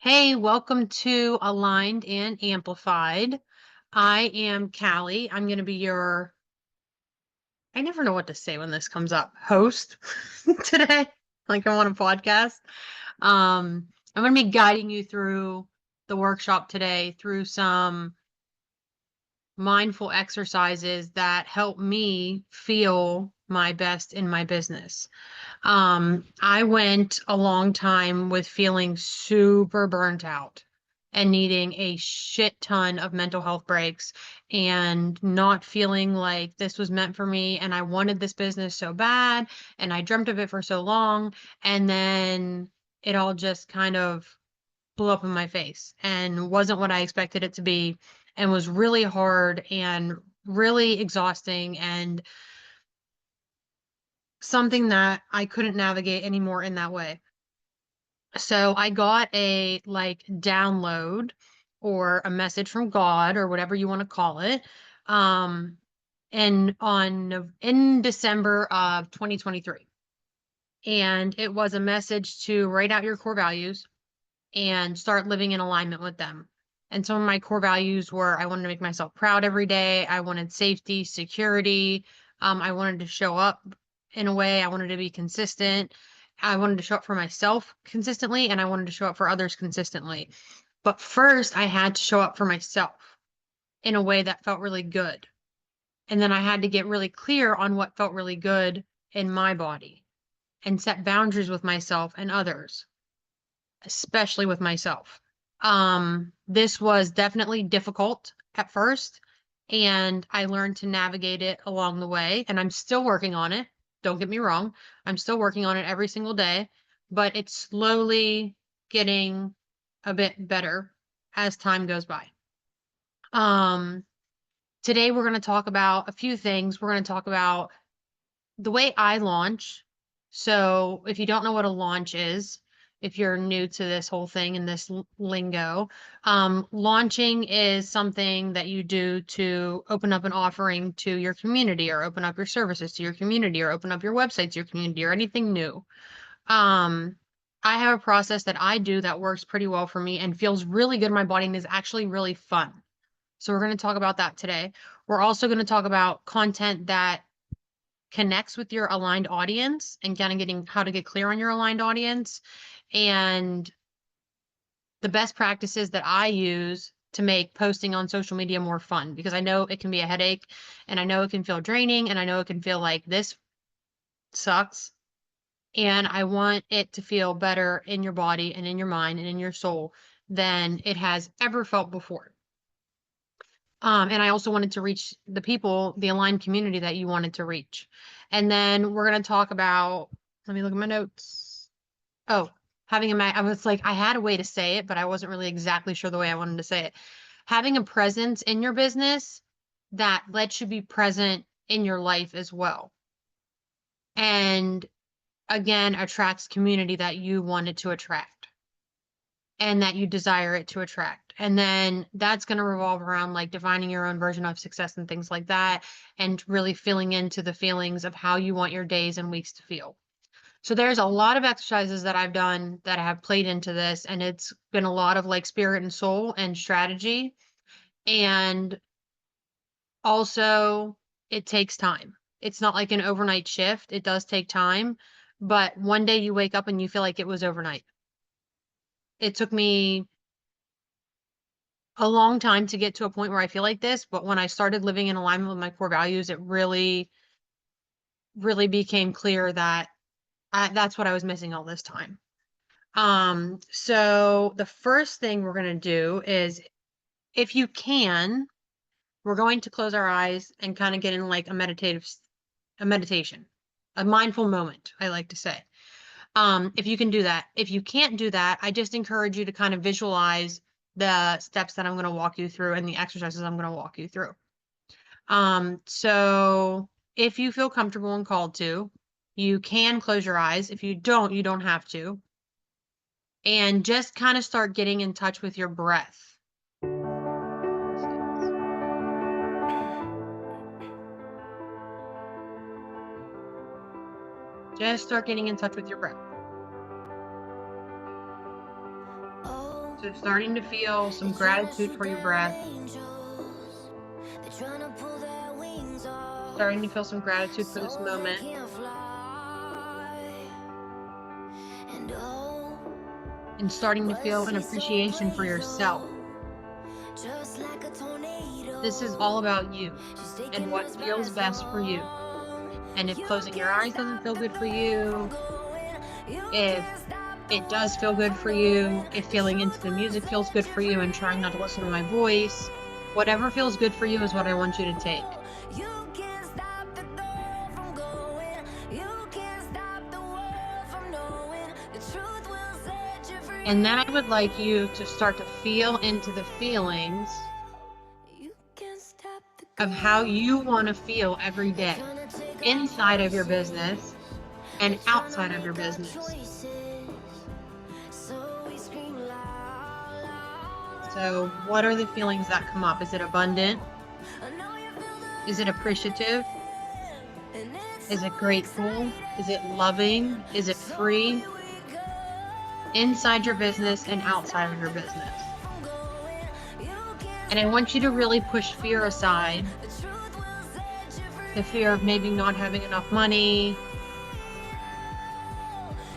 Hey, welcome to Aligned and Amplified. I am Callie. I'm going to be I never know what to say when this comes up, host today, like I'm on a podcast. I'm going to be guiding you through the workshop today through some mindful exercises that help me feel my best in my business. I went a long time with feeling super burnt out and needing a shit ton of mental health breaks and not feeling like this was meant for me. And I wanted this business so bad and I dreamt of it for so long. And then it all just kind of blew up in my face and wasn't what I expected it to be and was really hard and really exhausting and something that I couldn't navigate anymore in that way. So I got a like download or a message from God or whatever you want to call it. Um, in December of 2023. And it was a message to write out your core values and start living in alignment with them. And some of my core values were I wanted to make myself proud every day. I wanted safety, security. I wanted to show up in a way. I wanted to be consistent. I wanted to show up for myself consistently and I wanted to show up for others consistently. But first, I had to show up for myself in a way that felt really good. And then I had to get really clear on what felt really good in my body and set boundaries with myself and others, especially with myself. This was definitely difficult at first, and I learned to navigate it along the way, and I'm still working on it. Don't get me wrong. I'm still working on it every single day, but it's slowly getting a bit better as time goes by. Um, Today we're going to talk about a few things. We're going to talk about the way I launch. So if you don't know what a launch is, if you're new to this whole thing and this lingo, launching is something that you do to open up an offering to your community or open up your services to your community or open up your website to your community or anything new. Um, I have a process that I do that works pretty well for me and feels really good in my body and is actually really fun. So we're going to talk about that today. We're also going to talk about content that connects with your aligned audience and kind of getting how to get clear on your aligned audience and the best practices that I use to make posting on social media more fun because I know it can be a headache and I know it can feel draining and I know it can feel like this sucks and I want it to feel better in your body and in your mind and in your soul than it has ever felt before. And I also wanted to reach the people, the aligned community that you wanted to reach. And then we're going to talk about, let me look at my notes. Oh, I was like, I had a way to say it, but I wasn't really exactly sure the way I wanted to say it. Having a presence in your business that lets you be present in your life as well. And again, attracts community that you wanted to attract and that you desire it to attract. And then that's going to revolve around like defining your own version of success and things like that, and really feeling into the feelings of how you want your days and weeks to feel. So there's a lot of exercises that I've done that have played into this, and it's been a lot of like spirit and soul and strategy. And also, it takes time. It's not like an overnight shift. It does take time, but one day you wake up and you feel like it was overnight. It took me a long time to get to a point where I feel like this, but when I started living in alignment with my core values, it really, really became clear that that's what I was missing all this time. So the first thing we're going to do is, if you can, we're going to close our eyes and kind of get in like a meditation, a mindful moment, I like to say. If you can do that. If you can't do that, I just encourage you to kind of visualize the steps that I'm going to walk you through and the exercises I'm going to walk you through. So if you feel comfortable and called to, you can close your eyes. If you don't, you don't have to. And just kind of start getting in touch with your breath. Just start getting in touch with your breath. So starting to feel some gratitude for your breath, starting to feel some gratitude for this moment, and starting to feel an appreciation for yourself. This is all about you and what feels best for you. And if closing your eyes doesn't feel good for you, if it does feel good for you, if feeling into the music feels good for you and trying not to listen to my voice, whatever feels good for you is what I want you to take. And then I would like you to start to feel into the feelings of how you want to feel every day, inside of your business and outside of your business. So what are the feelings that come up? Is it abundant? Is it appreciative? Is it grateful? Is it loving? Is it free? Inside your business and outside of your business. And I want you to really push fear aside. The fear of maybe not having enough money,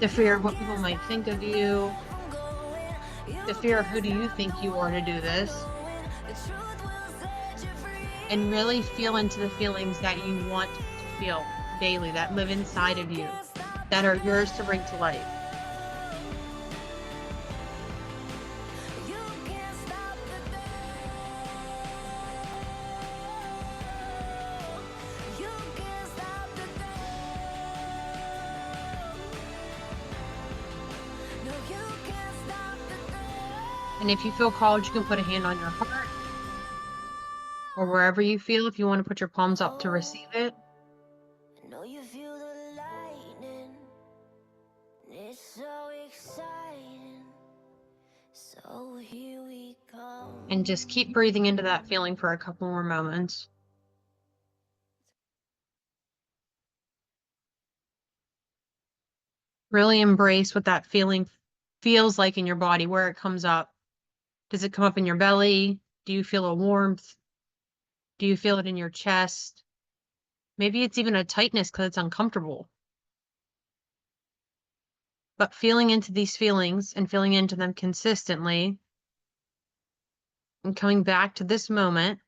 the fear of what people might think of you, the fear of who do you think you are to do this, and really feel into the feelings that you want to feel daily, that live inside of you, that are yours to bring to life. And if you feel called, you can put a hand on your heart or wherever you feel. If you want to put your palms up to receive it. I know you feel the lightning. It's so exciting. So here we come. And just keep breathing into that feeling for a couple more moments. Really embrace what that feeling feels like in your body, where it comes up. Does it come up in your belly? Do you feel a warmth? Do you feel it in your chest? Maybe it's even a tightness because it's uncomfortable. But feeling into these feelings and feeling into them consistently and coming back to this moment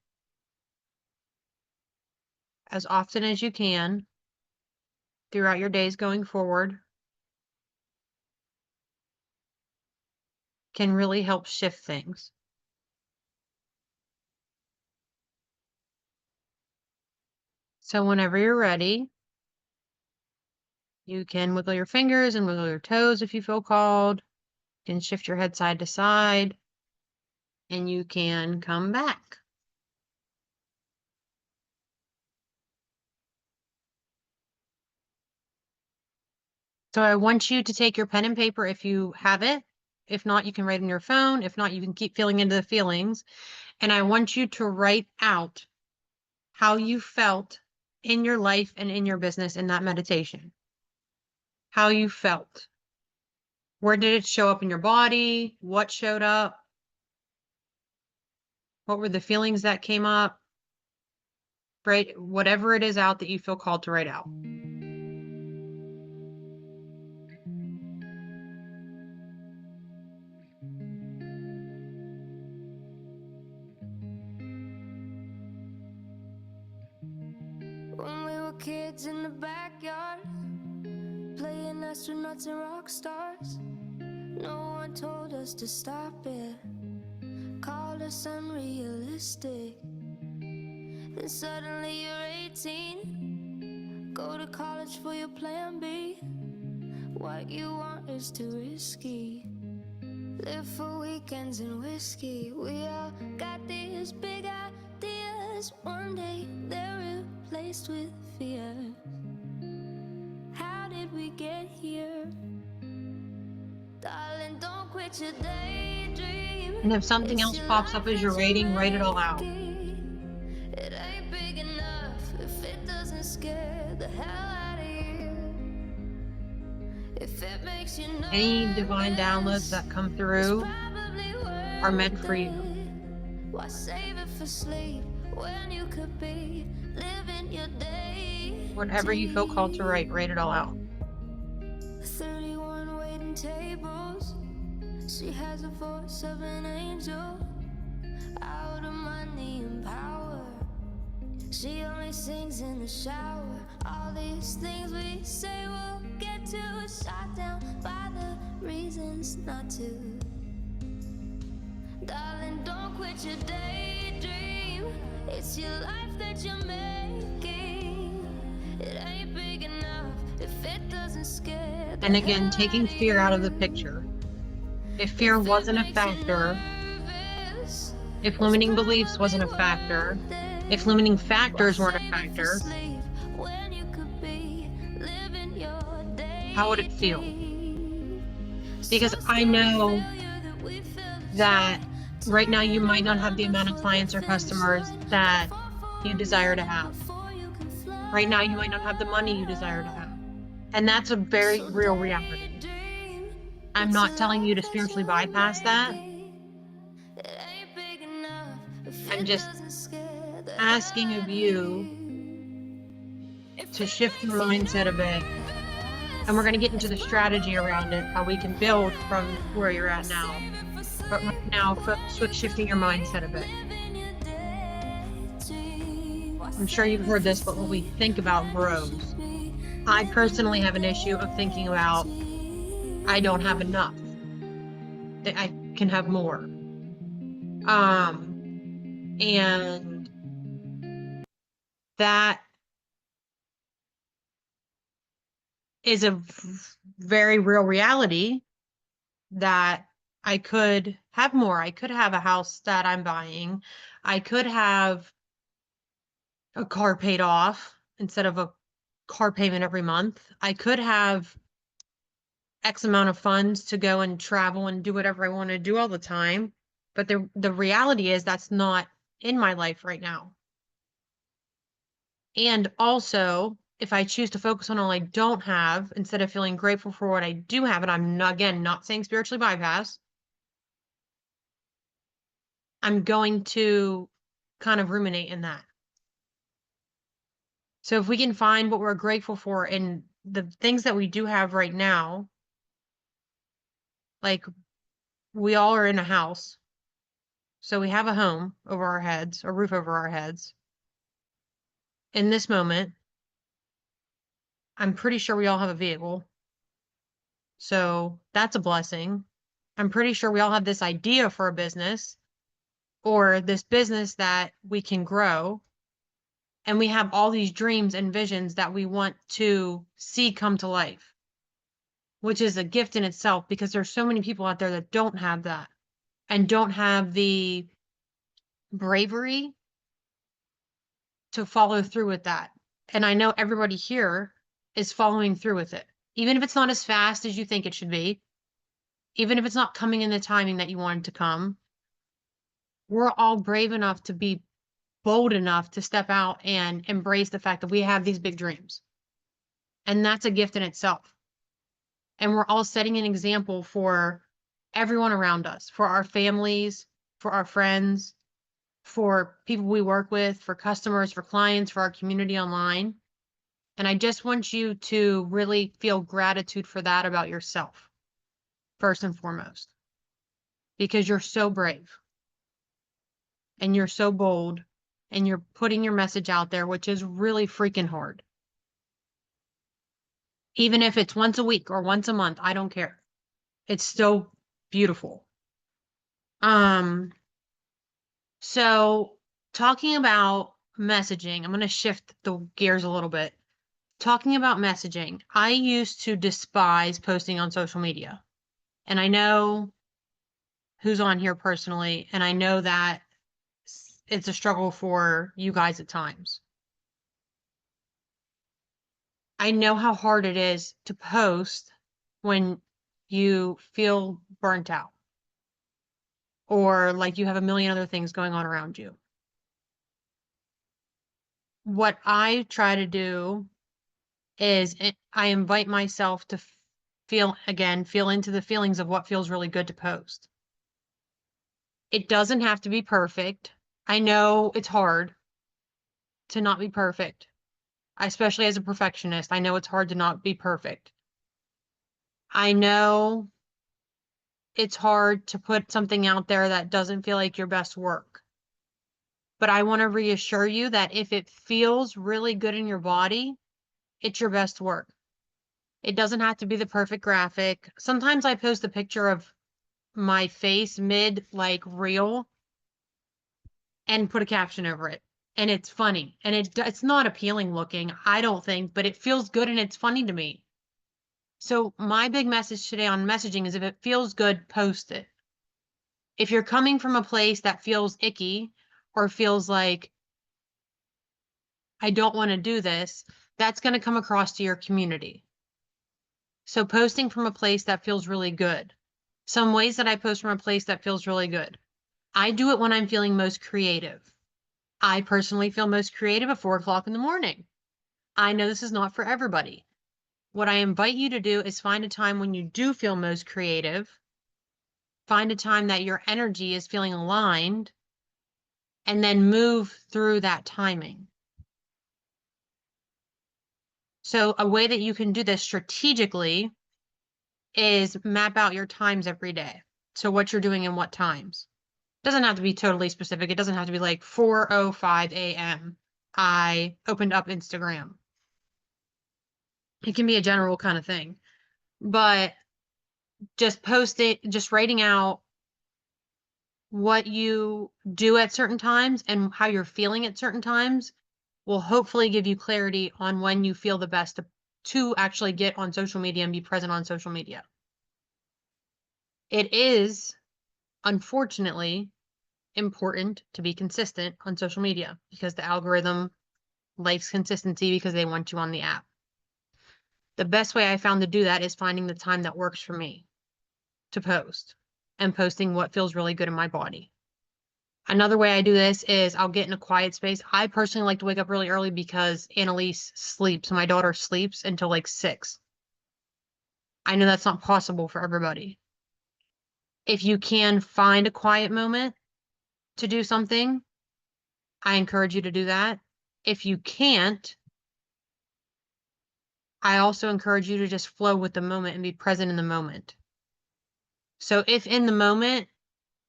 as often as you can throughout your days going forward can really help shift things. So whenever you're ready, you can wiggle your fingers and wiggle your toes if you feel called. You can shift your head side to side, and you can come back. So I want you to take your pen and paper if you have it. If not, you can write on your phone. If not, you can keep feeling into the feelings. And I want you to write out how you felt in your life and in your business in that meditation. How you felt. Where did it show up in your body? What showed up? What were the feelings that came up? Write whatever it is out that you feel called to write out. When we were kids in the backyard, playing astronauts and rock stars, no one told us to stop it, called us unrealistic. Then suddenly you're 18, go to college for your plan B. What you want is too risky. Live for weekends and whiskey. We all got these big ideas. One day they're replaced with fear. How did we get here? Darling, don't quit your daydream. And if something else pops up as you're writing, write it all out. It ain't big enough if it doesn't scare the hell out of you. If it makes you Any divine downloads that come through, are meant for you. Why save it for sleep when you could be living your day? Whatever you feel called to write, write it all out. 31 waiting tables. She has a voice of an angel. Out of money and power. She only sings in the shower. All these things we say will get to, shot down by the reasons not to. Darling, don't quit your daydream. It's your life that you're making. It ain't big enough if it doesn't scare. And again, taking fear out of the picture. If fear wasn't a factor, if limiting beliefs wasn't a factor, if limiting factors weren't a factor, how would it feel? Because I know that right now you might not have the amount of clients or customers that you desire to have. Right now you might not have the money you desire to have. And that's a very real reality. I'm not telling you to spiritually bypass that. I'm just asking of you to shift your mindset a bit. And we're going to get into the strategy around it, how we can build from where you're at now. But right now, switch shifting your mindset a bit. I'm sure you've heard this, but what we think about grows. I personally have an issue of thinking about I don't have enough, that I can have more. And that is a very real reality that I could have more. I could have a house that I'm buying. I could have a car paid off instead of a car payment every month. I could have X amount of funds to go and travel and do whatever I want to do all the time. But the reality is that's not in my life right now. And also, if I choose to focus on all I don't have, instead of feeling grateful for what I do have, and I'm not, again, not saying spiritually bypass, I'm going to kind of ruminate in that. So if we can find what we're grateful for in the things that we do have right now, like we all are in a house. So we have a home over our heads, a roof over our heads. In this moment, I'm pretty sure we all have a vehicle. So that's a blessing. I'm pretty sure we all have this idea for a business or this business that we can grow. And we have all these dreams and visions that we want to see come to life, which is a gift in itself because there's so many people out there that don't have that and don't have the bravery to follow through with that. And I know everybody here is following through with it, even if it's not as fast as you think it should be, even if it's not coming in the timing that you want it to come. We're all brave enough to be bold enough to step out and embrace the fact that we have these big dreams. And that's a gift in itself. And we're all setting an example for everyone around us, for our families, for our friends, for people we work with, for customers, for clients, for our community online. And I just want you to really feel gratitude for that about yourself, first and foremost, because you're so brave and you're so bold and you're putting your message out there, which is really freaking hard. Even if it's once a week or once a month, I don't care. It's still beautiful. So talking about messaging, I'm going to shift the gears a little bit. Talking about messaging, I used to despise posting on social media. And I know who's on here personally, and I know that it's a struggle for you guys at times. I know how hard it is to post when you feel burnt out or like you have a million other things going on around you. What I try to do is I invite myself to feel into the feelings of what feels really good to post. It doesn't have to be perfect. I know it's hard to not be perfect, especially as a perfectionist. I know it's hard to not be perfect. I know it's hard to put something out there that doesn't feel like your best work. But I want to reassure you that if it feels really good in your body, it's your best work. It doesn't have to be the perfect graphic. Sometimes I post a picture of my face mid like reel and put a caption over it. And it's funny. And it's not appealing looking, I don't think, but it feels good and it's funny to me. So my big message today on messaging is if it feels good, post it. If you're coming from a place that feels icky or feels like I don't want to do this, that's going to come across to your community. So posting from a place that feels really good. Some ways that I post from a place that feels really good. I do it when I'm feeling most creative. I personally feel most creative at 4 o'clock in the morning. I know this is not for everybody. What I invite you to do is find a time when you do feel most creative, find a time that your energy is feeling aligned, and then move through that timing. So a way that you can do this strategically is map out your times every day. So what you're doing and what times. Doesn't have to be totally specific. It doesn't have to be like 4:05 a.m. I opened up Instagram. It can be a general kind of thing. But just just writing out what you do at certain times and how you're feeling at certain times will hopefully give you clarity on when you feel the best to actually get on social media and be present on social media. It is, unfortunately, important to be consistent on social media because the algorithm likes consistency because they want you on the app. The best way I found to do that is finding the time that works for me to post and posting what feels really good in my body. Another way I do this is I'll get in a quiet space. I personally like to wake up really early because Annalise sleeps. My daughter sleeps until like 6. I know that's not possible for everybody. If you can find a quiet moment to do something, I encourage you to do that. If you can't, I also encourage you to just flow with the moment and be present in the moment. So if in the moment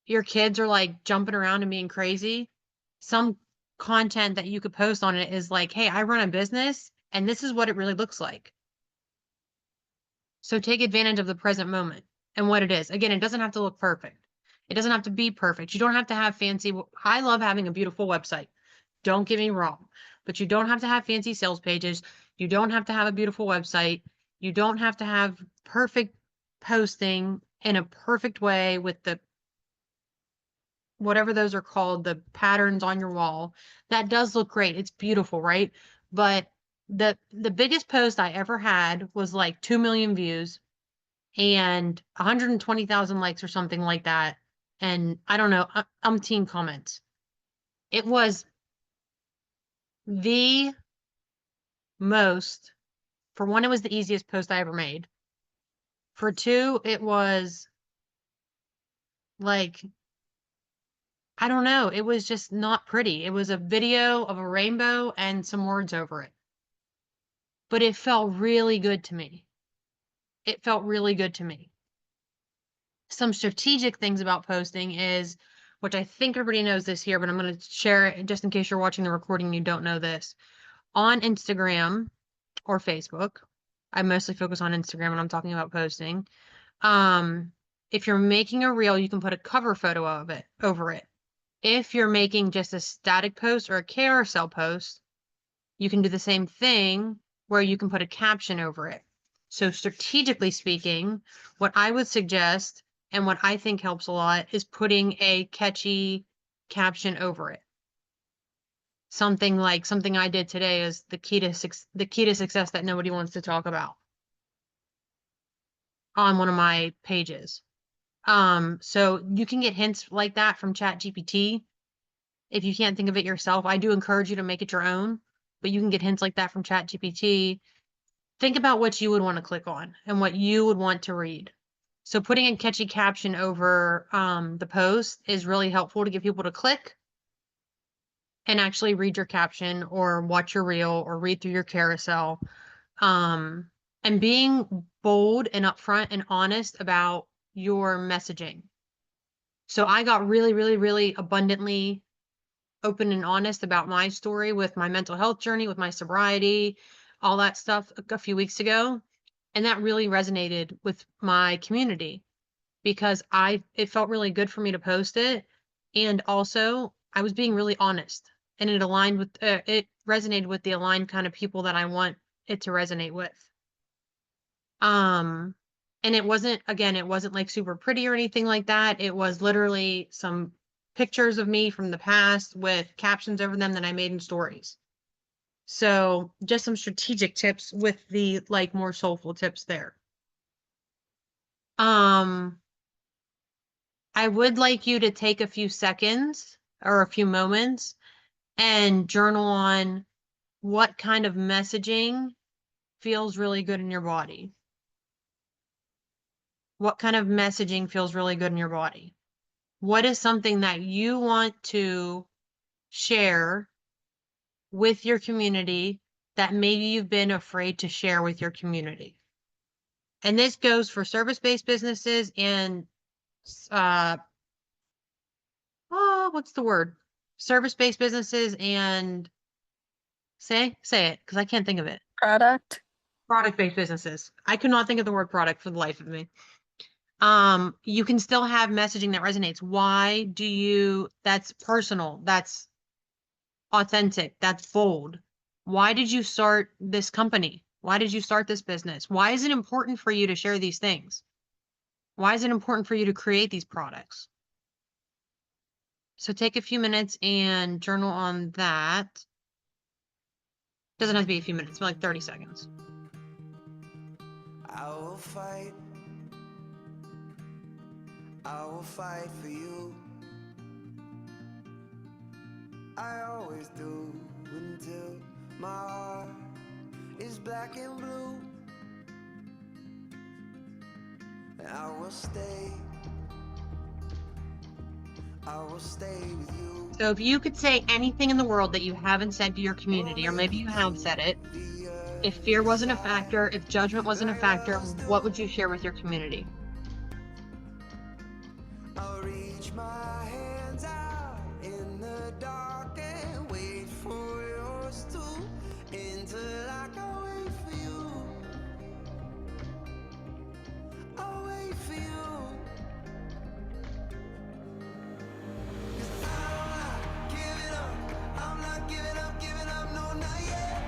your kids are like jumping around and being crazy, some content that you could post on it is like, hey, I run a business and this is what it really looks like. So take advantage of the present moment and what it is. Again, it doesn't have to look perfect. It doesn't have to be perfect. You don't have to have fancy. I love having a beautiful website. Don't get me wrong, but you don't have to have fancy sales pages. You don't have to have a beautiful website. You don't have to have perfect posting in a perfect way with the whatever those are called, the patterns on your wall. That does look great. It's beautiful, right? But the biggest post I ever had was like 2 million views and 120,000 likes or something like that. And I don't know, umpteen comments. It was the most, for one, it was the easiest post I ever made. For two, it was like, I don't know, it was just not pretty. It was a video of a rainbow and some words over it. But it felt really good to me. It felt really good to me. Some strategic things about posting is, which I think everybody knows this here, but I'm going to share it just in case you're watching the recording and you don't know this. On Instagram or Facebook, I mostly focus on Instagram when I'm talking about posting. If you're making a reel, you can put a cover photo of it over it. If you're making just a static post or a carousel post, you can do the same thing where you can put a caption over it. So strategically speaking, what I would suggest and what I think helps a lot is putting a catchy caption over it. Something like something I did today is the key to success that nobody wants to talk about on one of my pages. So you can get hints like that from ChatGPT. If you can't think of it yourself, I do encourage you to make it your own, but you can get hints like that from ChatGPT. Think about what you would want to click on and what you would want to read. So putting a catchy caption over the post is really helpful to get people to click and actually read your caption or watch your reel or read through your carousel. Um, and being bold and upfront and honest about your messaging. So I got really, really, really abundantly open and honest about my story with my mental health journey, with my sobriety, all that stuff a few weeks ago. And that really resonated with my community because it felt really good for me to post it. And also I was being really honest and it aligned with, it resonated with the aligned kind of people that I want it to resonate with. Um, and it wasn't, again, it wasn't like super pretty or anything like that. It was literally some pictures of me from the past with captions over them that I made in stories. So just some strategic tips with the like more soulful tips there. I would like you to take a few seconds or a few moments and journal on what kind of messaging feels really good in your body. What kind of messaging feels really good in your body? What is something that you want to share with your community that maybe you've been afraid to share with your community? And this goes for service-based businesses and uh what's the word? Service-based businesses and say it because I can't think of it. Product. Product-based businesses. I could not think of the word product for the life of me. You can still have messaging that resonates. Why do you, that's personal, that's authentic, that's bold. Why did you start this company? Why did you start this business? Why is it important for you to share these things? Why is it important for you to create these products? So take a few minutes and journal on that. Doesn't have to be a few minutes, but like 30 seconds. I will fight. I will fight for you. I always do until my heart is black and blue. I will stay. I will stay with you. So if you could say anything in the world that you haven't said to your community, or maybe you have said it, if fear wasn't a factor, if judgment wasn't a factor, what would you share with your community? I'll reach my hands out in the dark and wait for yours to, until I can wait for you. I'll wait for you. 'Cause I'm not giving up. I'm not giving up, no, not yet.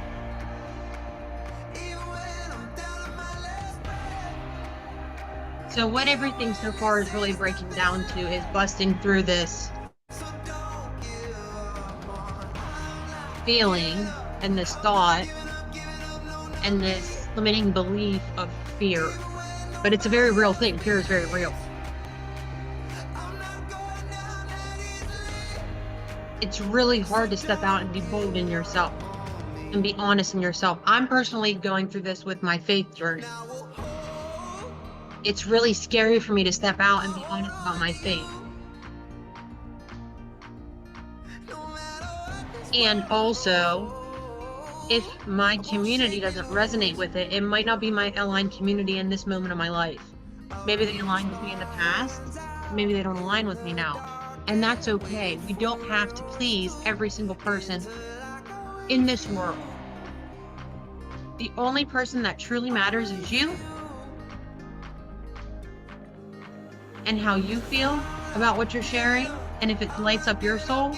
Even when I'm down to my last breath. So what everything so far is really breaking down to is busting through this So don't give up on. feeling and this thought and this limiting belief of fear. But it's a very real thing. Fear is very real. I'm not going down that easily. It's really hard to step out and be bold in yourself and be honest in yourself. I'm personally going through this with my faith journey. I will hold. It's really scary for me to step out and be honest about my faith. No matter what this And also, if my community doesn't resonate with it, it might not be my aligned community in this moment of my life. Maybe they aligned with me in the past, maybe they don't align with me now. And that's okay. We don't have to please every single person in this world. The only person that truly matters is you and how you feel about what you're sharing, and if it lights up your soul,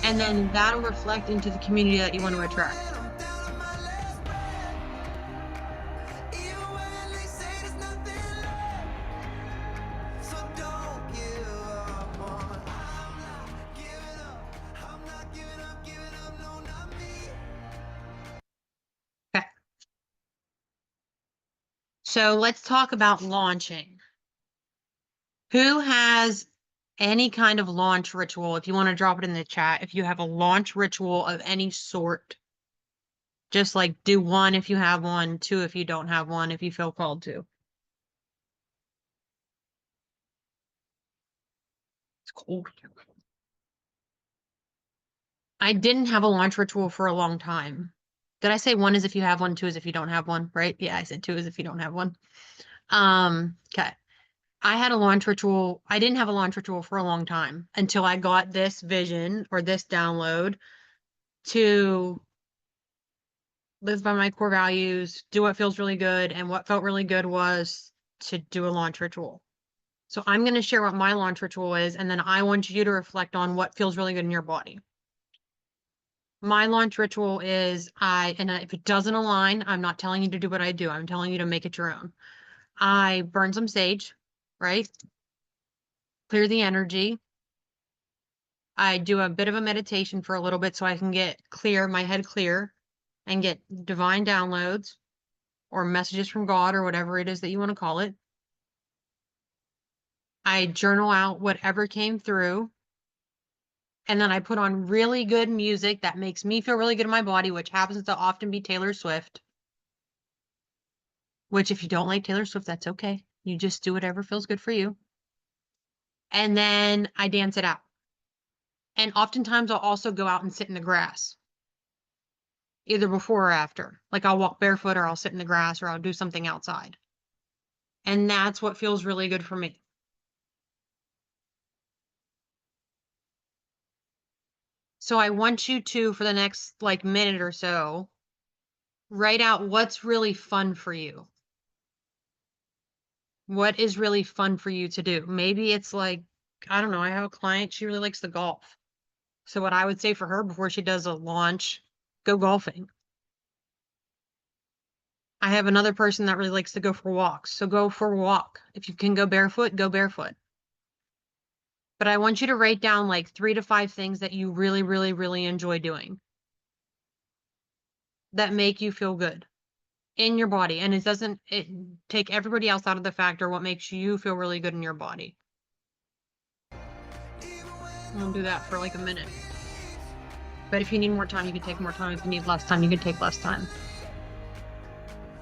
and then that'll reflect into the community that you want to attract. I'm down to my last breath. Even when they say there's nothing left. So don't give up on. I'm not giving up. I'm not giving up, no, not me. Okay. So let's talk about launching. Who has any kind of launch ritual? If you want to drop it in the chat, if you have a launch ritual of any sort, just like do one if you have one, two if you don't have one, if you feel called to. It's cold. I didn't have a launch ritual for a long time. Did I say one is if you have one, two is if you don't have one, right? Yeah, I said two is if you don't have one. Okay. I had a launch ritual. I didn't have a launch ritual for a long time until I got this vision or this download to live by my core values, do what feels really good. And what felt really good was to do a launch ritual. So I'm going to share what my launch ritual is, and then I want you to reflect on what feels really good in your body. My launch ritual is if it doesn't align, I'm not telling you to do what I do. I'm telling you to make it your own. I burn some sage, right? Clear the energy. I do a bit of a meditation for a little bit so I can get clear, my head clear, and get divine downloads or messages from God or whatever it is that you want to call it. I journal out whatever came through. And then I put on really good music that makes me feel really good in my body, which happens to often be Taylor Swift. Which, if you don't like Taylor Swift, that's okay. You just do whatever feels good for you. And then I dance it out. And oftentimes I'll also go out and sit in the grass, either before or after. Like I'll walk barefoot or I'll sit in the grass or I'll do something outside. And that's what feels really good for me. So I want you to, for the next like minute or so, write out what's really fun for you. What is really fun for you to do? Maybe it's like, I don't know, I have a client, she really likes to golf. So what I would say for her before she does a launch, go golfing. I have another person that really likes to go for walks. So go for a walk. If you can go barefoot, go barefoot. But I want you to write down like 3 to 5 things that you really, really, really enjoy doing that make you feel good in your body. And it take everybody else out of the factor what makes you feel really good in your body. I'll do that for like a minute. But if you need more time, you can take more time. If you need less time, you can take less time.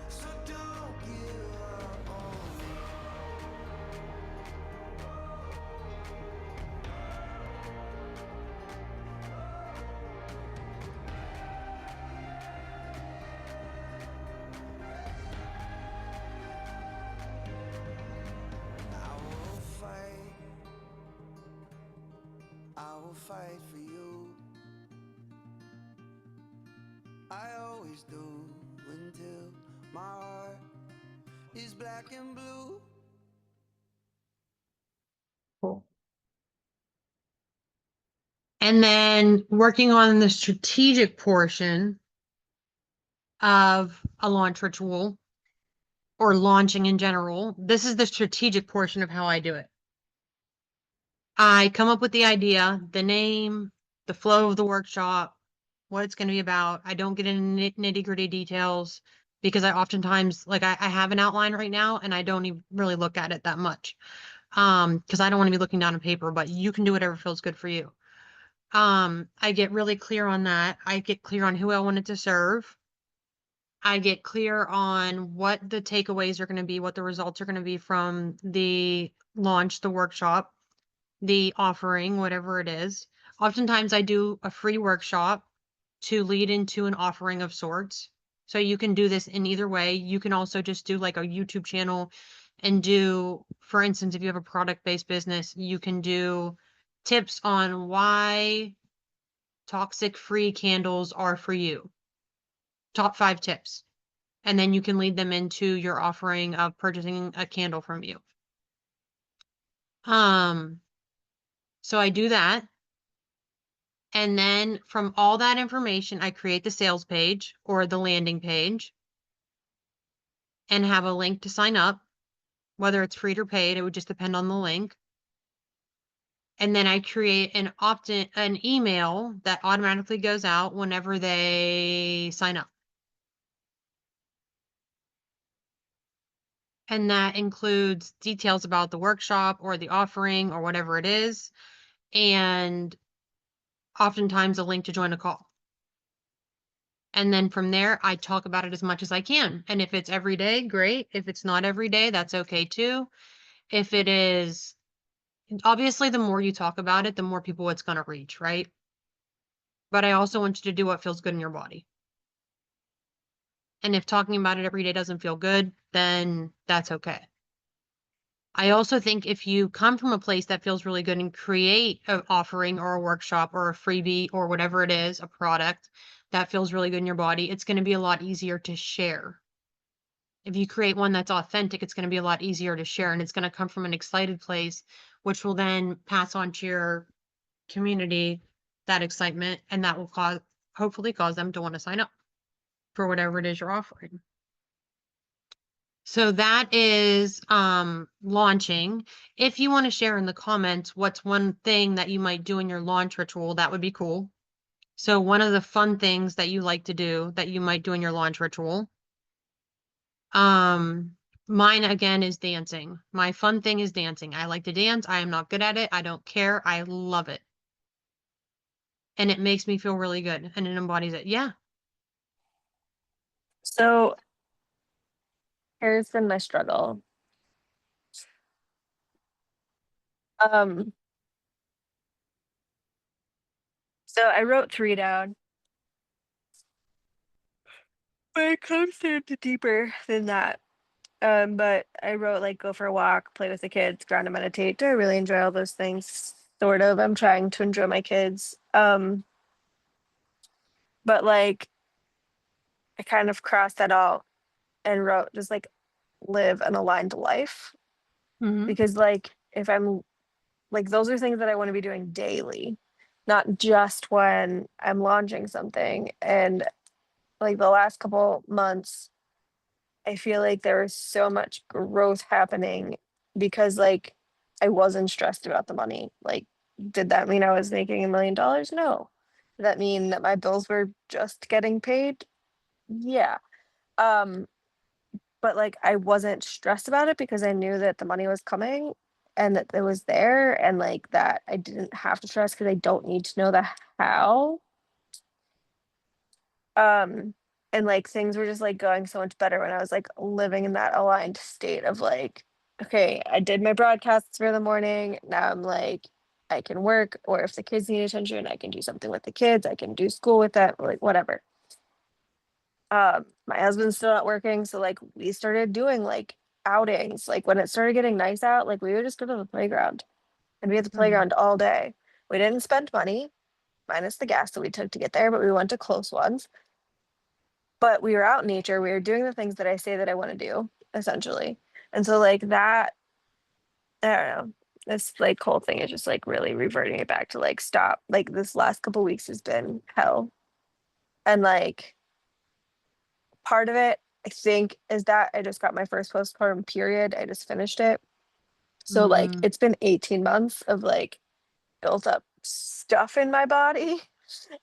So don't give up on me. I will fight for you. I always do until my heart is black and blue. Cool. And then working on the strategic portion of a launch ritual or launching in general. This is the strategic portion of how I do it. I come up with the idea, the name, the flow of the workshop, what it's going to be about. I don't get into nitty-gritty details because I oftentimes, like I have an outline right now and I don't even really look at it that much. Because I don't want to be looking down on paper, but you can do whatever feels good for you. I get really clear on that. I get clear on who I wanted to serve. I get clear on what the takeaways are going to be, what the results are going to be from the launch, the workshop, the offering, whatever it is. Oftentimes I do a free workshop to lead into an offering of sorts. So you can do this in either way. You can also just do like a YouTube channel and do, for instance, if you have a product-based business, you can do tips on why toxic-free candles are for you. Top 5 tips. And then you can lead them into your offering of purchasing a candle from you. So I do that. And then from all that information, I create the sales page or the landing page and have a link to sign up, whether it's free or paid, it would just depend on the link. And then I create an email that automatically goes out whenever they sign up. And that includes details about the workshop or the offering or whatever it is. And oftentimes a link to join a call. And then from there, I talk about it as much as I can. And if it's every day, great. If it's not every day, that's okay too. If it is, obviously, the more you talk about it, the more people it's gonna reach, right? But I also want you to do what feels good in your body. And if talking about it every day doesn't feel good, then that's okay. I also think if you come from a place that feels really good and create an offering or a workshop or a freebie or whatever it is, a product that feels really good in your body, it's going to be a lot easier to share. If you create one that's authentic, it's going to be a lot easier to share, and it's going to come from an excited place, which will then pass on to your community that excitement, and that will hopefully cause them to want to sign up for whatever it is you're offering. So that is launching. If you want to share in the comments what's one thing that you might do in your launch ritual, that would be cool. So one of the fun things that you like to do that you might do in your launch ritual. Mine again is dancing. My fun thing is dancing. I like to dance. I am not good at it. I don't care. I love it. And it makes me feel really good and it embodies it. Yeah. So here's been my struggle. Um, so I wrote 3 down, but it comes down to deeper than that. But I wrote like go for a walk, play with the kids, ground and meditate. Do I really enjoy all those things? Sort of. I'm trying to enjoy my kids. But like I kind of crossed that out and wrote just like live an aligned life. Mm-hmm. Because like if I'm like those are things that I want to be doing daily, not just when I'm launching something. And like the last couple months, I feel like there was so much growth happening because like I wasn't stressed about the money. Like, did that mean I was making $1 million? No. Did that mean that my bills were just getting paid? Yeah. Um, but like I wasn't stressed about it because I knew that the money was coming and that it was there and like that I didn't have to stress because I don't need to know the how. Um, and like things were just like going so much better when I was like living in that aligned state of like, okay, I did my broadcasts for the morning. Now I'm like, I can work, or if the kids need attention, I can do something with the kids. I can do school with that, like whatever. My husband's still not working, so like we started doing like outings. Like when it started getting nice out, like we would just go to the playground and be at the playground all day. We didn't spend money, minus the gas that we took to get there, but we went to close ones. But we were out in nature. We were doing the things that I say that I want to do, essentially. And so like that, I don't know. This like whole thing is just like really reverting it back to like stop. Like this last couple weeks has been hell. And like part of it, I think, is that I just got my first postpartum period. I just finished it. So like Mm-hmm. it's been 18 months of like built up stuff in my body.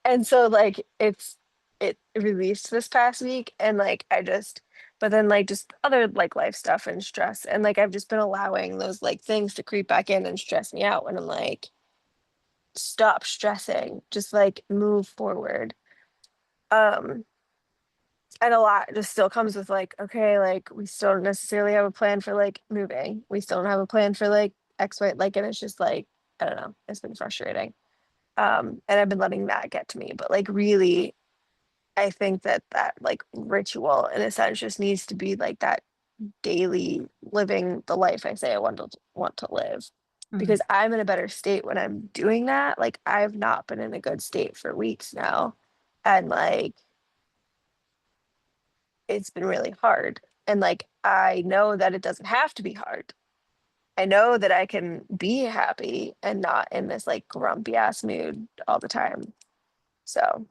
And so like it released this past week and like I just but then like just other like life stuff and stress and like I've just been allowing those like things to creep back in and stress me out when I'm like stop stressing, just like move forward. Um and a lot just still comes with like, okay, like we still don't necessarily have a plan for like moving. We still don't have a plan for like X, Y, like, and it's just like, I don't know, it's been frustrating. And I've been letting that get to me, but like really, I think that that like ritual in a sense just needs to be like that daily living the life I say I want to live. Because I'm in a better state when I'm doing that. Like I've not been in a good state for weeks now. And like it's been really hard. And like I know that it doesn't have to be hard. I know that I can be happy and not in this like grumpy ass mood all the time. So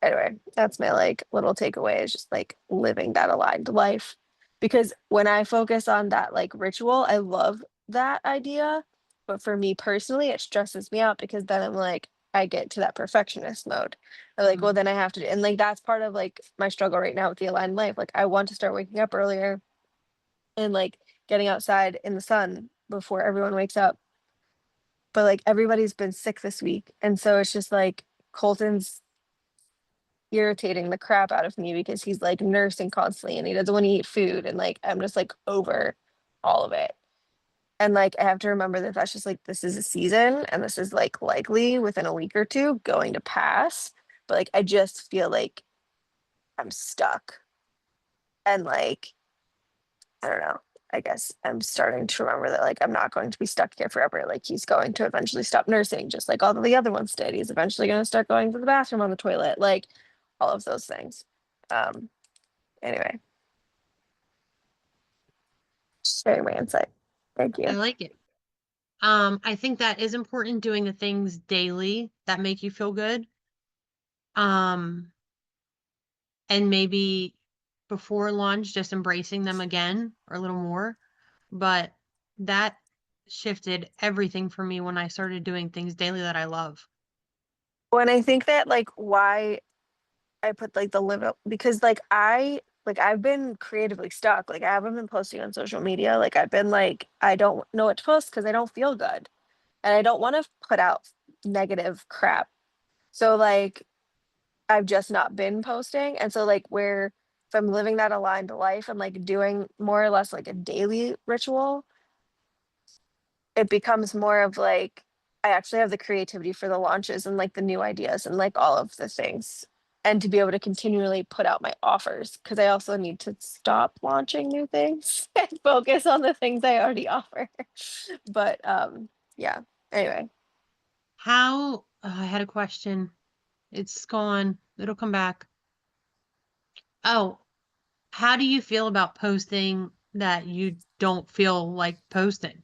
anyway, that's my like little takeaway is just like living that aligned life. Because when I focus on that like ritual, I love that idea. But for me personally, it stresses me out because then I'm like, I get to that perfectionist mode. I'm like, well, then I have to do, and like that's part of like my struggle right now with the aligned life. Like I want to start waking up earlier and like getting outside in the sun before everyone wakes up. But like everybody's been sick this week. And so it's just like Colton's irritating the crap out of me because he's like nursing constantly and he doesn't want to eat food and like I'm just like over all of it. And like I have to remember that that's just like this is a season and this is like likely within a week or two going to pass. But like I just feel like I'm stuck. And like I don't know. I guess I'm starting to remember that like I'm not going to be stuck here forever. Like he's going to eventually stop nursing, just like all of the other ones did. He's eventually going to start going to the bathroom on the toilet, like all of those things. Um, anyway, sharing my insight. Thank I you. like it. I think that is important, doing the things daily that make you feel good. Um, and maybe before lunch, just embracing them again or a little more. But that shifted everything for me when I started doing things daily that I love. When I think that like why I put like the live up because like I've been creatively stuck. Like I haven't been posting on social media. Like I've been like I don't know what to post because I don't feel good. And I don't want to put out negative crap. So like I've just not been posting. And so like where if I'm living that aligned life and like doing more or less like a daily ritual, it becomes more of like I actually have the creativity for the launches and like the new ideas and like all of the things. And to be able to continually put out my offers because I also need to stop launching new things and focus on the things I already offer. But yeah. Anyway. How, I had a question. It's gone. It'll come back. Oh, how do you feel about posting that you don't feel like posting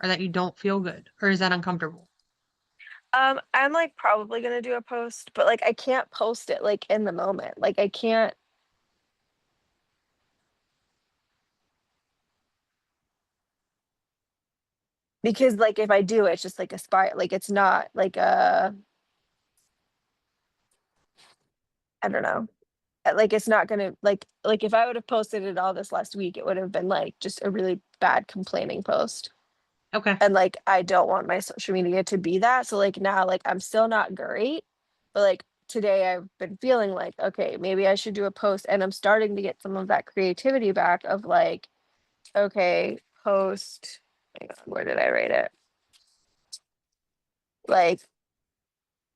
or that you don't feel good? Or is that uncomfortable? I'm like probably gonna do a post, but like I can't post it like in the moment. Like I can't because like if I do, it's just like a spy. Like it's not like I don't know. Like it's not gonna like if I would have posted it all this last week, it would have been like just a really bad complaining post. Okay. And like I don't want my social media to be that. So like now like I'm still not great, but like today I've been feeling like okay, maybe I should do a post and I'm starting to get some of that creativity back of like okay, post hang on, where did I write it? Like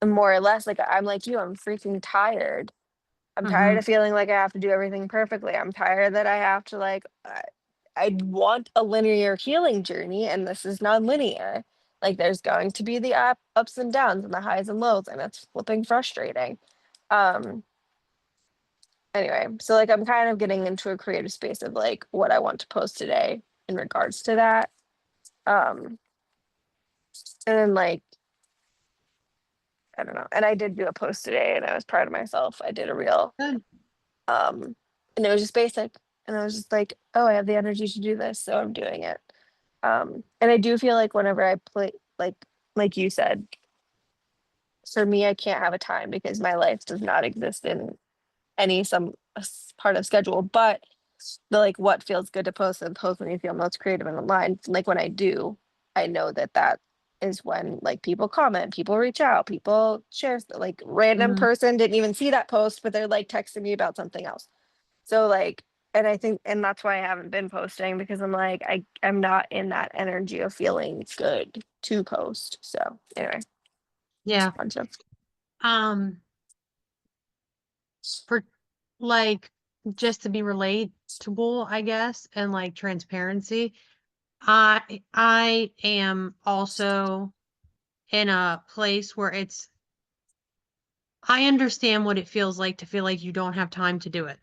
more or less like I'm like you, I'm freaking tired. I'm tired Mm-hmm. of feeling like I have to do everything perfectly. I'm tired that I have to like I want a linear healing journey and this is non-linear. Like there's going to be the ups and downs and the highs and lows and it's flipping frustrating. Um anyway, so like I'm kind of getting into a creative space of like what I want to post today in regards to that. Um and then like I don't know. And I did do a post today and I was proud of myself. I did a reel. Good. Um and it was just basic. And I was just like, oh, I have the energy to do this, so I'm doing it. And I do feel like whenever I play like you said, for me, I can't have a time because my life does not exist in any some part of schedule. But the like what feels good to post and post when you feel most creative and aligned. Like when I do, I know that that is when like people comment, people reach out, people share. Like random Mm-hmm. person didn't even see that post, but they're like texting me about something else. So like, and I think, and that's why I haven't been posting because I'm like, I'm not in that energy of feeling good to post. So anyway, just Yeah. a bunch of. Um, for like just to be relatable, I guess, and like transparency, I am also in a place where I understand what it feels like to feel like you don't have time to do it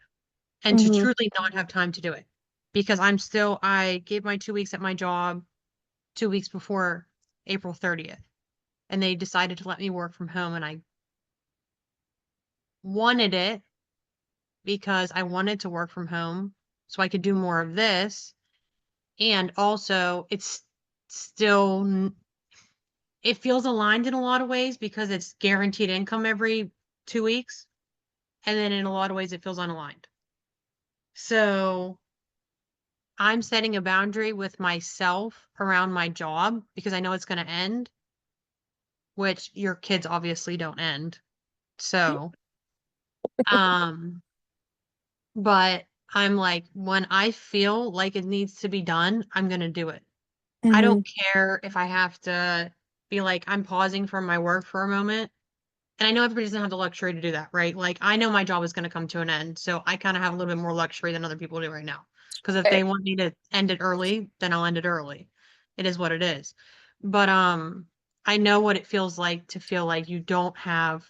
and to Mhm. truly not have time to do it. Because I gave my 2 weeks at my job 2 weeks before April 30th, and they decided to let me work from home, and I wanted it because I wanted to work from home so I could do more of this. And also, it's still, it feels aligned in a lot of ways because it's guaranteed income every 2 weeks. And then in a lot of ways, it feels unaligned. So I'm setting a boundary with myself around my job because I know it's going to end, which your kids obviously don't end. So, um, but I'm like, when I feel like it needs to be done, I'm going to do it. I Mhm. don't care if I have to be like, I'm pausing from my work for a moment. And I know everybody doesn't have the luxury to do that, right? Like, I know my job is going to come to an end. So I kind of have a little bit more luxury than other people do right now. Because if they Right. want me to end it early, then I'll end it early. It is what it is. But I know what it feels like to feel like you don't have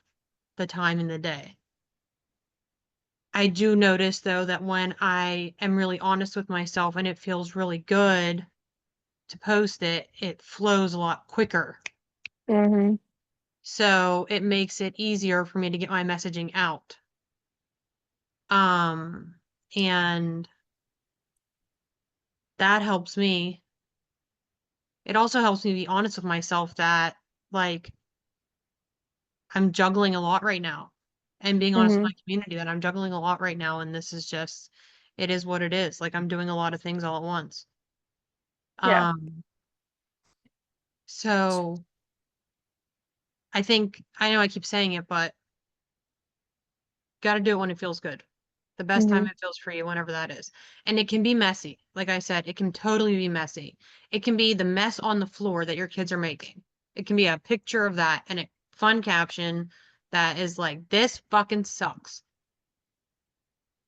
the time in the day. I do notice though that when I am really honest with myself and it feels really good to post it, it flows a lot quicker. Mhm. So it makes it easier for me to get my messaging out. And that helps me. It also helps me be honest with myself that like I'm juggling a lot right now and being honest with Mhm. my community that I'm juggling a lot right now. And this is just, it is what it is. Like I'm doing a lot of things all at once. Yeah. Um, so I think, I know I keep saying it, but got to do it when it feels good. The best time Mhm. it feels for you, whenever that is. And it can be messy. Like I said, it can totally be messy. It can be the mess on the floor that your kids are making. It can be a picture of that and a fun caption that is like, this fucking sucks.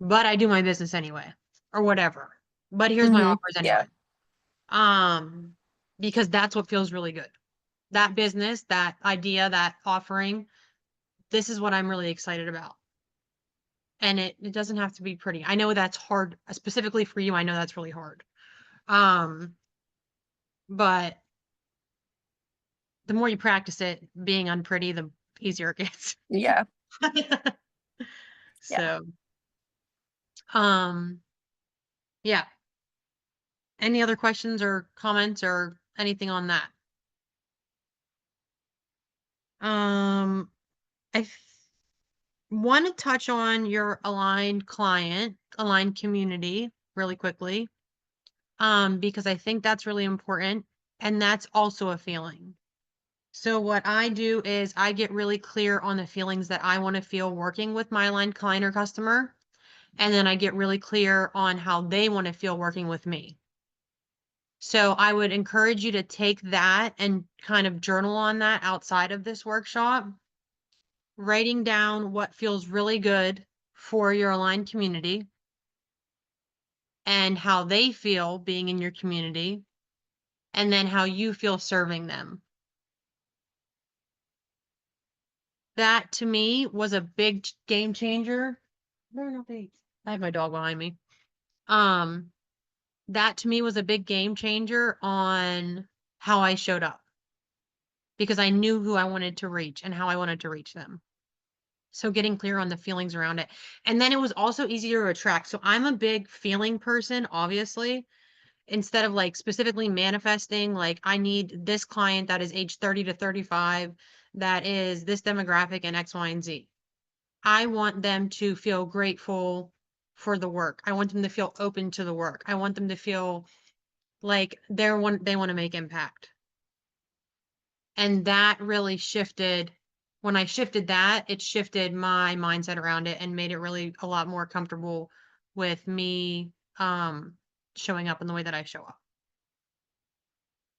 But I do my business anyway, or whatever. But here's my Mhm. offers Yeah. anyway. Um, because that's what feels really good. That business, that idea, that offering, this is what I'm really excited about. And it doesn't have to be pretty. I know that's hard, specifically for you. I know that's really hard. Um, but the more you practice it, being unpretty, the easier it gets. Yeah. Yeah. So, um, yeah. Any other questions or comments or anything on that? I want to touch on your aligned client, aligned community really quickly. Because I think that's really important. And that's also a feeling. So what I do is I get really clear on the feelings that I want to feel working with my aligned client or customer. And then I get really clear on how they want to feel working with me. So I would encourage you to take that and kind of journal on that outside of this workshop, writing down what feels really good for your aligned community and how they feel being in your community, and then how you feel serving them. That to me was a big game changer. No, no, thanks. I have my dog behind me. Um, that to me was a big game changer on how I showed up because I knew who I wanted to reach and how I wanted to reach them. So getting clear on the feelings around it. And then it was also easier to attract. So I'm a big feeling person, obviously, instead of like specifically manifesting, like I need this client that is age 30 to 35, that is this demographic and X, Y, and Z. I want them to feel grateful for the work. I want them to feel open to the work. I want them to feel like they want to make impact. And that really shifted. When I shifted that, it shifted my mindset around it and made it really a lot more comfortable with me showing up in the way that I show up.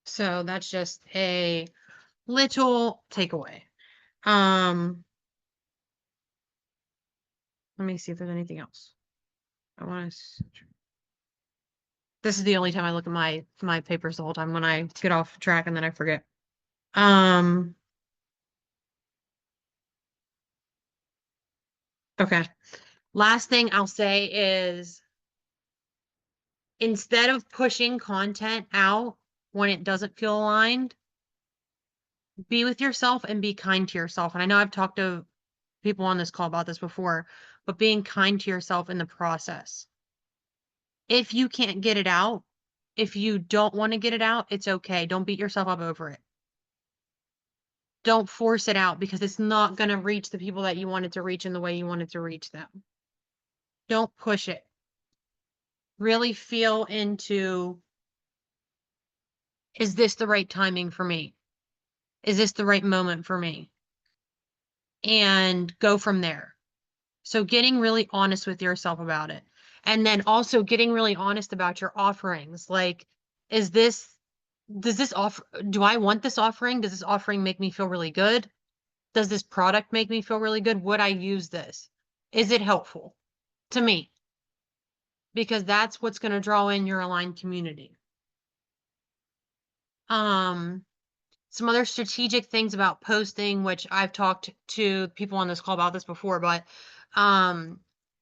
So that's just a little takeaway. Um, let me see if there's anything else. I want to. This is the only time I look at my papers the whole time when I get off track and then I forget. Um, okay. Last thing I'll say is instead of pushing content out when it doesn't feel aligned, be with yourself and be kind to yourself. And I know I've talked to people on this call about this before, but being kind to yourself in the process. If you can't get it out, if you don't want to get it out, it's okay. Don't beat yourself up over it. Don't force it out because it's not going to reach the people that you want it to reach in the way you want it to reach them. Don't push it. Really feel into, is this the right timing for me? Is this the right moment for me? And go from there. So getting really honest with yourself about it. And then also getting really honest about your offerings. Like, is this does this offer, do I want this offering? Does this offering make me feel really good? Does this product make me feel really good? Would I use this? Is it helpful to me? Because that's what's going to draw in your aligned community. Some other strategic things about posting, which I've talked to people on this call about this before, but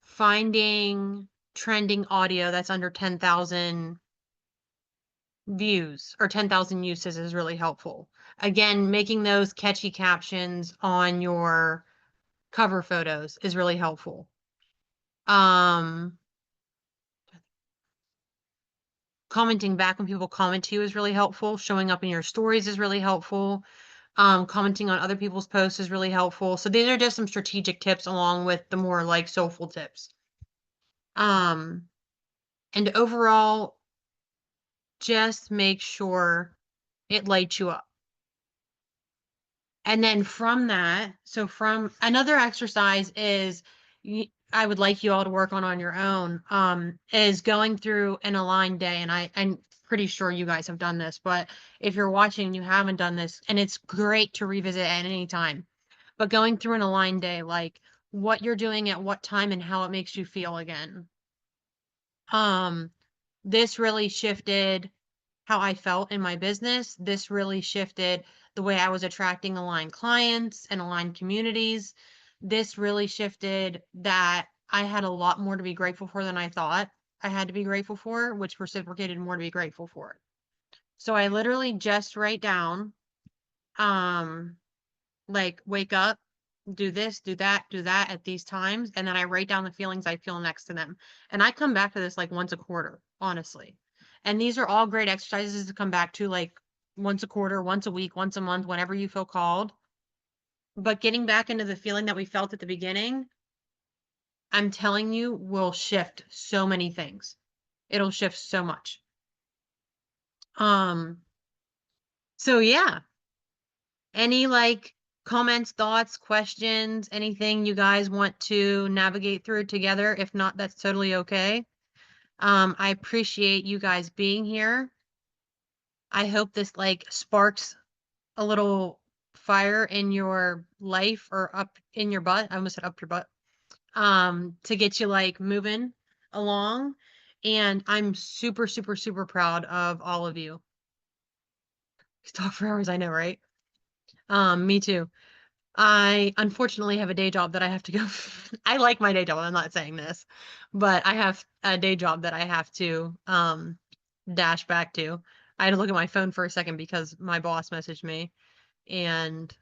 finding trending audio that's under 10,000 views or 10,000 uses is really helpful. Again, making those catchy captions on your cover photos is really helpful. Commenting back when people comment to you is really helpful. Showing up in your stories is really helpful. Commenting on other people's posts is really helpful. So these are just some strategic tips along with the more like soulful tips. And overall, just make sure it lights you up. And then from that, so from another exercise is I would like you all to work on your own, is going through an aligned day. And I'm pretty sure you guys have done this, but if you're watching and you haven't done this, and it's great to revisit at any time, but going through an aligned day, like what you're doing at what time and how it makes you feel again. This really shifted how I felt in my business. This really shifted the way I was attracting aligned clients and aligned communities. This really shifted that I had a lot more to be grateful for than I thought I had to be grateful for, which reciprocated more to be grateful for. So I literally just write down, like wake up, do this, do that at these times. And then I write down the feelings I feel next to them. And I come back to this like once a quarter, honestly. And these are all great exercises to come back to like once a quarter, once a week, once a month, whenever you feel called. But getting back into the feeling that we felt at the beginning, I'm telling you, will shift so many things. It'll shift so much. So yeah. Any like comments, thoughts, questions, anything you guys want to navigate through together? If not, that's totally okay. I appreciate you guys being here. I hope this like sparks a little fire in your life or up in your butt. I almost said up your butt. To get you like moving along. And I'm super, super, super proud of all of you. Talk for hours, I know, right? Me too. I unfortunately have a day job that I have to go. I like my day job. I'm not saying this, but I have a day job that I have to dash back to. I had to look at my phone for a second because my boss messaged me, and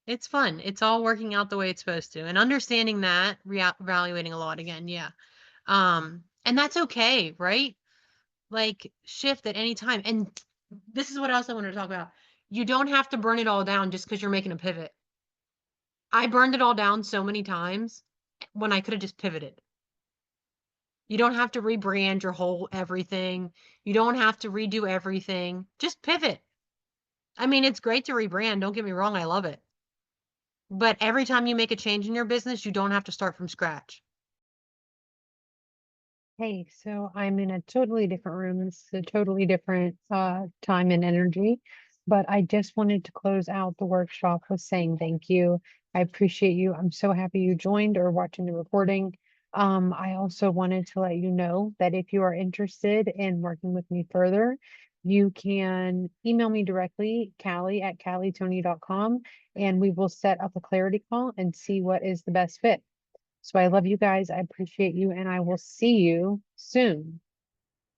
it's fun. It's all working out the way it's supposed to, and understanding that, evaluating a lot again. Yeah. And that's okay, right? Like shift at any time. And this is what else I wanted to talk about. You don't have to burn it all down just because you're making a pivot. I burned it all down so many times when I could have just pivoted. You don't have to rebrand your whole everything. You don't have to redo everything. Just pivot. I mean, it's great to rebrand. Don't get me wrong. I love it. But every time you make a change in your business, you don't have to start from scratch. Hey, so I'm in a totally different room. This is a totally different time and energy. But I just wanted to close out the workshop with saying thank you. I appreciate you. I'm so happy you joined or watching the recording. I also wanted to let you know that if you are interested in working with me further, you can email me directly, Callie at callietony.com, and we will set up a clarity call and see what is the best fit. So I love you guys. I appreciate you, and I will see you soon.